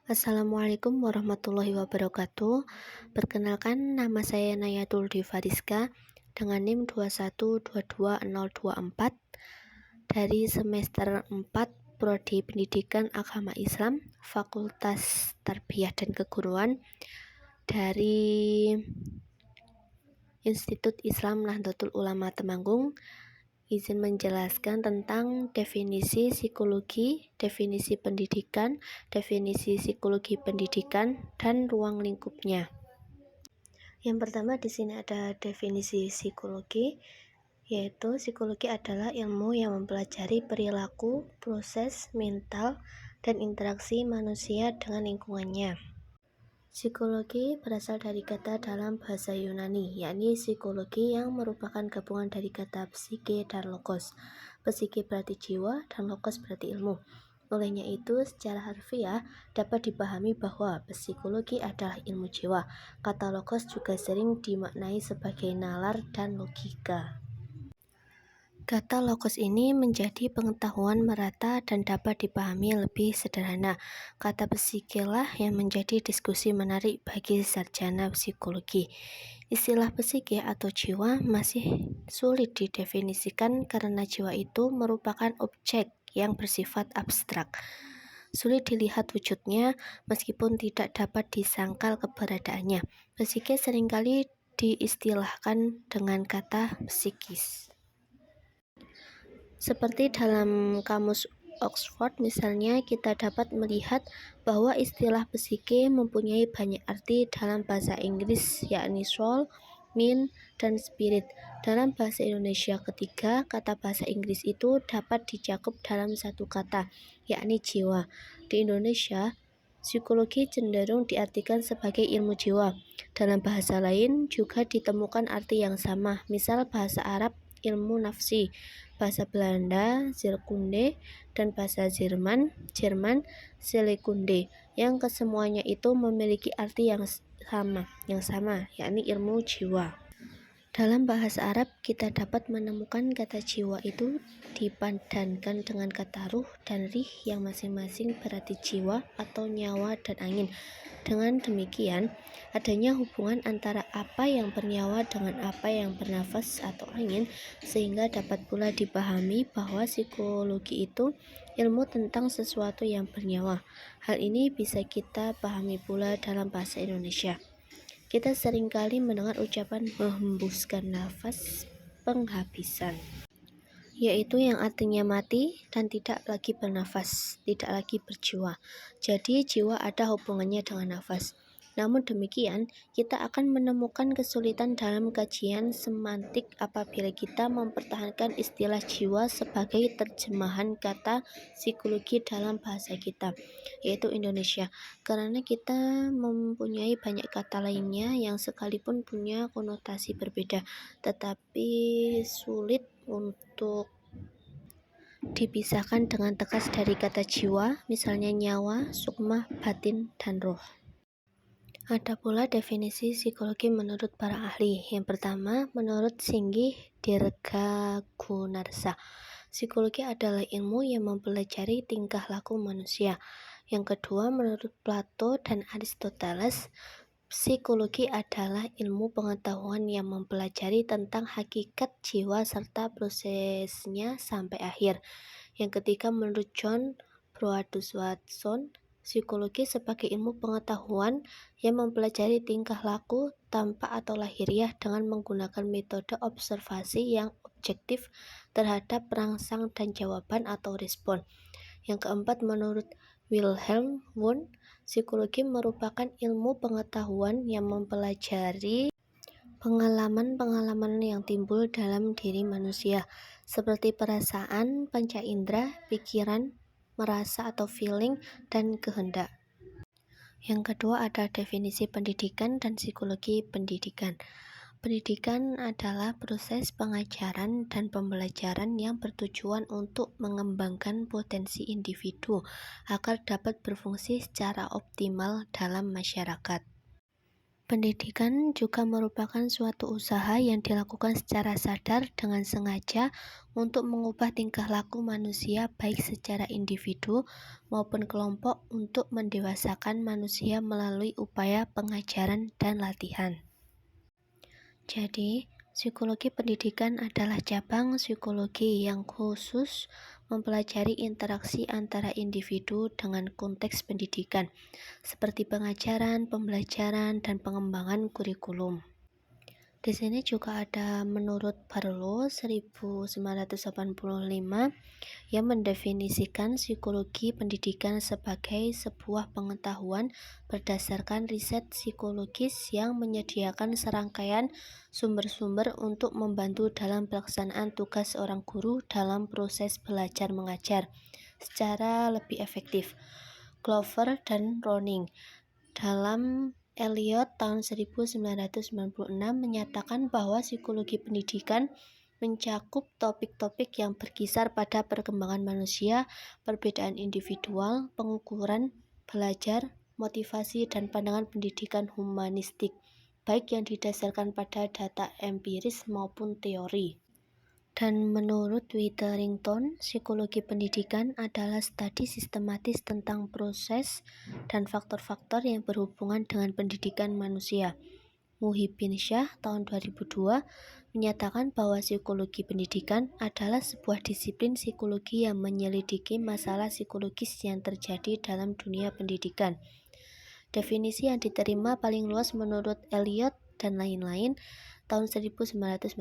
Assalamualaikum warahmatullahi wabarakatuh. Perkenalkan, nama saya Nayatul Divariska dengan NIM 2122024 dari semester 4 Prodi Pendidikan Agama Islam, Fakultas Tarbiyah dan Keguruan dari Institut Islam Nahdlatul Ulama Temanggung. Izin menjelaskan tentang definisi psikologi, definisi pendidikan, definisi psikologi pendidikan, dan ruang lingkupnya. Yang pertama di sini ada definisi psikologi, yaitu psikologi adalah ilmu yang mempelajari perilaku, proses mental, dan interaksi manusia dengan lingkungannya. Psikologi berasal dari kata dalam bahasa Yunani, yakni psikologi yang merupakan gabungan dari kata psike dan logos. Psike berarti jiwa dan logos berarti ilmu. Olehnya itu, secara harfiah dapat dipahami bahwa psikologi adalah ilmu jiwa. Kata logos juga sering dimaknai sebagai nalar dan logika. Kata logos ini menjadi pengetahuan merata dan dapat dipahami lebih sederhana. Kata psike lah yang menjadi diskusi menarik bagi sarjana psikologi. Istilah psike atau jiwa masih sulit didefinisikan karena jiwa itu merupakan objek yang bersifat abstrak. Sulit dilihat wujudnya meskipun tidak dapat disangkal keberadaannya. Psike seringkali diistilahkan dengan kata psikis. Seperti dalam kamus Oxford misalnya, kita dapat melihat bahwa istilah psike mempunyai banyak arti dalam bahasa Inggris, yakni soul, mind, dan spirit. Dalam bahasa Indonesia ketiga, kata bahasa Inggris itu dapat dicakup dalam satu kata, yakni jiwa. Di Indonesia, psikologi cenderung diartikan sebagai ilmu jiwa. Dalam bahasa lain juga ditemukan arti yang sama, misal bahasa Arab ilmu nafsi, bahasa Belanda Zielkunde, dan bahasa Jerman Seelekunde, yang kesemuanya itu memiliki arti yang sama, yakni ilmu jiwa. Dalam bahasa Arab, kita dapat menemukan kata jiwa itu dipadankan dengan kata ruh dan rih yang masing-masing berarti jiwa atau nyawa dan angin. Dengan demikian, adanya hubungan antara apa yang bernyawa dengan apa yang bernafas atau angin, sehingga dapat pula dipahami bahwa psikologi itu ilmu tentang sesuatu yang bernyawa. Hal ini bisa kita pahami pula dalam bahasa Indonesia. Kita seringkali mendengar ucapan menghembuskan nafas penghabisan, yaitu yang artinya mati dan tidak lagi bernafas, tidak lagi berjiwa. Jadi jiwa ada hubungannya dengan nafas. Namun demikian, kita akan menemukan kesulitan dalam kajian semantik apabila kita mempertahankan istilah jiwa sebagai terjemahan kata psikologi dalam bahasa kita, yaitu Indonesia, karena kita mempunyai banyak kata lainnya yang sekalipun punya konotasi berbeda, tetapi sulit untuk dipisahkan dengan tegas dari kata jiwa, misalnya nyawa, sukma, batin, dan roh. Ada pula definisi psikologi menurut para ahli. Yang pertama, menurut Singgih Dirgagunarsa, psikologi adalah ilmu yang mempelajari tingkah laku manusia. Yang kedua, menurut Plato dan Aristoteles, psikologi adalah ilmu pengetahuan yang mempelajari tentang hakikat jiwa serta prosesnya sampai akhir. Yang ketiga, menurut John Broadus Watson, psikologi sebagai ilmu pengetahuan yang mempelajari tingkah laku tampak atau lahiriah dengan menggunakan metode observasi yang objektif terhadap perangsang dan jawaban atau respon. Yang keempat, menurut Wilhelm Wundt, psikologi merupakan ilmu pengetahuan yang mempelajari pengalaman-pengalaman yang timbul dalam diri manusia, seperti perasaan, panca indera, pikiran, merasa atau feeling, dan kehendak. Yang kedua ada definisi pendidikan dan psikologi pendidikan. Pendidikan adalah proses pengajaran dan pembelajaran yang bertujuan untuk mengembangkan potensi individu agar dapat berfungsi secara optimal dalam masyarakat. Pendidikan juga merupakan suatu usaha yang dilakukan secara sadar dengan sengaja untuk mengubah tingkah laku manusia baik secara individu maupun kelompok untuk mendewasakan manusia melalui upaya pengajaran dan latihan. Jadi, psikologi pendidikan adalah cabang psikologi yang khusus mempelajari interaksi antara individu dengan konteks pendidikan, seperti pengajaran, pembelajaran, dan pengembangan kurikulum. Di sini juga ada menurut Barlow 1985 yang mendefinisikan psikologi pendidikan sebagai sebuah pengetahuan berdasarkan riset psikologis yang menyediakan serangkaian sumber-sumber untuk membantu dalam pelaksanaan tugas seorang guru dalam proses belajar mengajar secara lebih efektif. Glover dan Roning dalam Eliot tahun 1996 menyatakan bahwa psikologi pendidikan mencakup topik-topik yang berkisar pada perkembangan manusia, perbedaan individual, pengukuran, belajar, motivasi, dan pandangan pendidikan humanistik, baik yang didasarkan pada data empiris maupun teori. Dan menurut Witherington, psikologi pendidikan adalah studi sistematis tentang proses dan faktor-faktor yang berhubungan dengan pendidikan manusia. Muhyiddin Shah tahun 2002 menyatakan bahwa psikologi pendidikan adalah sebuah disiplin psikologi yang menyelidiki masalah psikologis yang terjadi dalam dunia pendidikan. Definisi yang diterima paling luas menurut Eliot dan lain-lain tahun 1996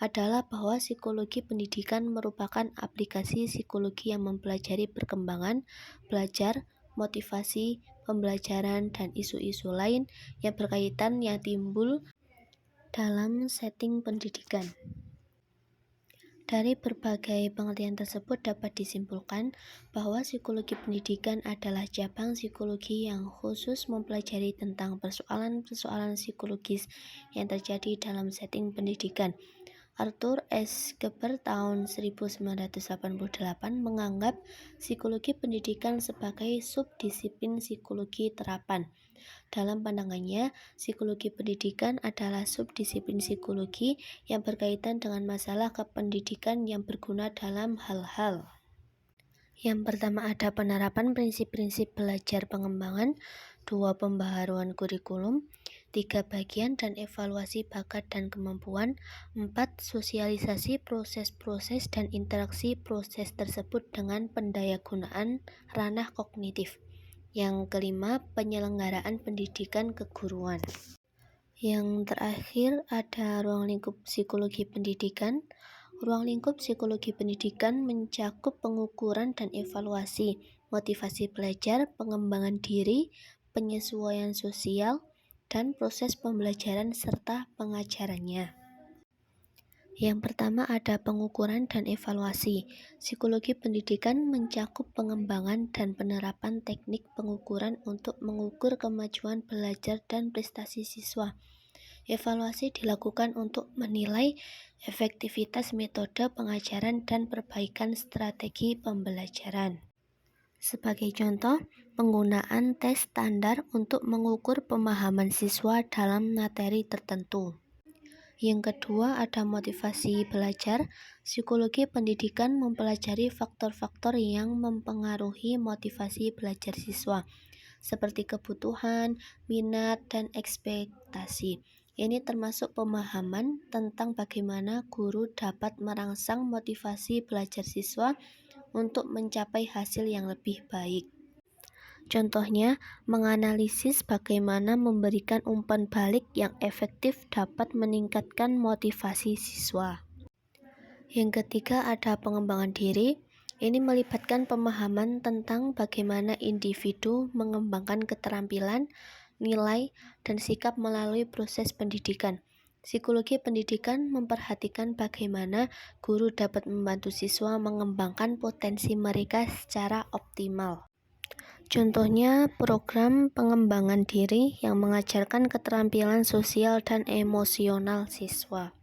adalah bahwa psikologi pendidikan merupakan aplikasi psikologi yang mempelajari perkembangan, belajar, motivasi, pembelajaran, dan isu-isu lain yang berkaitan yang timbul dalam setting pendidikan. Dari berbagai pengertian tersebut dapat disimpulkan bahwa psikologi pendidikan adalah cabang psikologi yang khusus mempelajari tentang persoalan-persoalan psikologis yang terjadi dalam setting pendidikan. Arthur S. Geber tahun 1988 menganggap psikologi pendidikan sebagai subdisiplin psikologi terapan. Dalam pandangannya, psikologi pendidikan adalah subdisiplin psikologi yang berkaitan dengan masalah kependidikan yang berguna dalam hal-hal. Yang pertama ada penerapan prinsip-prinsip belajar pengembangan, 2 pembaharuan kurikulum, 3 bagian dan evaluasi bakat dan kemampuan, 4 sosialisasi proses-proses dan interaksi proses tersebut dengan pendayagunaan ranah kognitif. Yang kelima, penyelenggaraan pendidikan keguruan. Yang terakhir ada ruang lingkup psikologi pendidikan. Ruang lingkup psikologi pendidikan mencakup pengukuran dan evaluasi, motivasi belajar, pengembangan diri, penyesuaian sosial, dan proses pembelajaran serta pengajarannya. Yang pertama ada pengukuran dan evaluasi. Psikologi pendidikan mencakup pengembangan dan penerapan teknik pengukuran untuk mengukur kemajuan belajar dan prestasi siswa. Evaluasi dilakukan untuk menilai efektivitas metode pengajaran dan perbaikan strategi pembelajaran. Sebagai contoh, penggunaan tes standar untuk mengukur pemahaman siswa dalam materi tertentu. Yang kedua ada motivasi belajar. Psikologi pendidikan mempelajari faktor-faktor yang mempengaruhi motivasi belajar siswa, seperti kebutuhan, minat, dan ekspektasi. Ini termasuk pemahaman tentang bagaimana guru dapat merangsang motivasi belajar siswa untuk mencapai hasil yang lebih baik. Contohnya, menganalisis bagaimana memberikan umpan balik yang efektif dapat meningkatkan motivasi siswa. Yang ketiga ada pengembangan diri. Ini melibatkan pemahaman tentang bagaimana individu mengembangkan keterampilan, nilai, dan sikap melalui proses pendidikan. Psikologi pendidikan memperhatikan bagaimana guru dapat membantu siswa mengembangkan potensi mereka secara optimal. Contohnya, program pengembangan diri yang mengajarkan keterampilan sosial dan emosional siswa.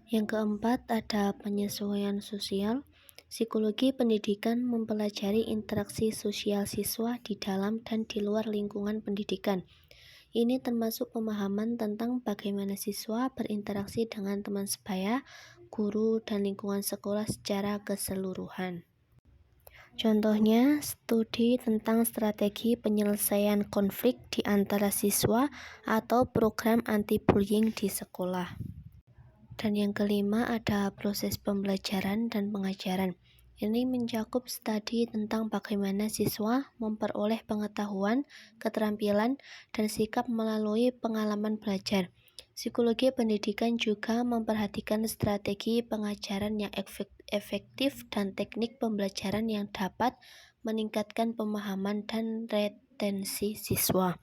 Yang keempat, ada penyesuaian sosial. Psikologi pendidikan mempelajari interaksi sosial siswa di dalam dan di luar lingkungan pendidikan. Ini termasuk pemahaman tentang bagaimana siswa berinteraksi dengan teman sebaya, guru, dan lingkungan sekolah secara keseluruhan. Contohnya, studi tentang strategi penyelesaian konflik di antara siswa atau program anti-bullying di sekolah. Dan yang kelima ada proses pembelajaran dan pengajaran. Ini mencakup studi tentang bagaimana siswa memperoleh pengetahuan, keterampilan, dan sikap melalui pengalaman belajar. Psikologi pendidikan juga memperhatikan strategi pengajaran yang efektif dan teknik pembelajaran yang dapat meningkatkan pemahaman dan retensi siswa.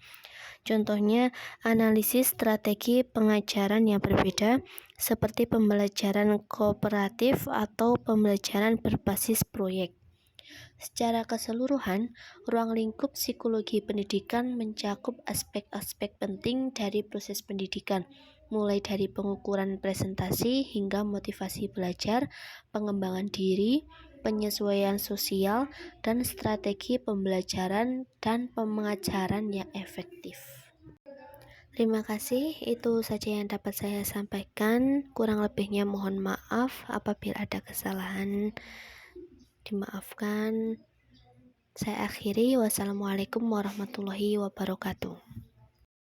Contohnya, analisis strategi pengajaran yang berbeda, seperti pembelajaran kooperatif atau pembelajaran berbasis proyek. Secara keseluruhan, ruang lingkup psikologi pendidikan mencakup aspek-aspek penting dari proses pendidikan, mulai dari pengukuran presentasi hingga motivasi belajar, pengembangan diri, penyesuaian sosial, dan strategi pembelajaran dan pengajaran yang efektif. Terima kasih, itu saja yang dapat saya sampaikan. Kurang lebihnya mohon maaf apabila ada kesalahan. Dimaafkan. Saya akhiri. Wassalamualaikum warahmatullahi wabarakatuh.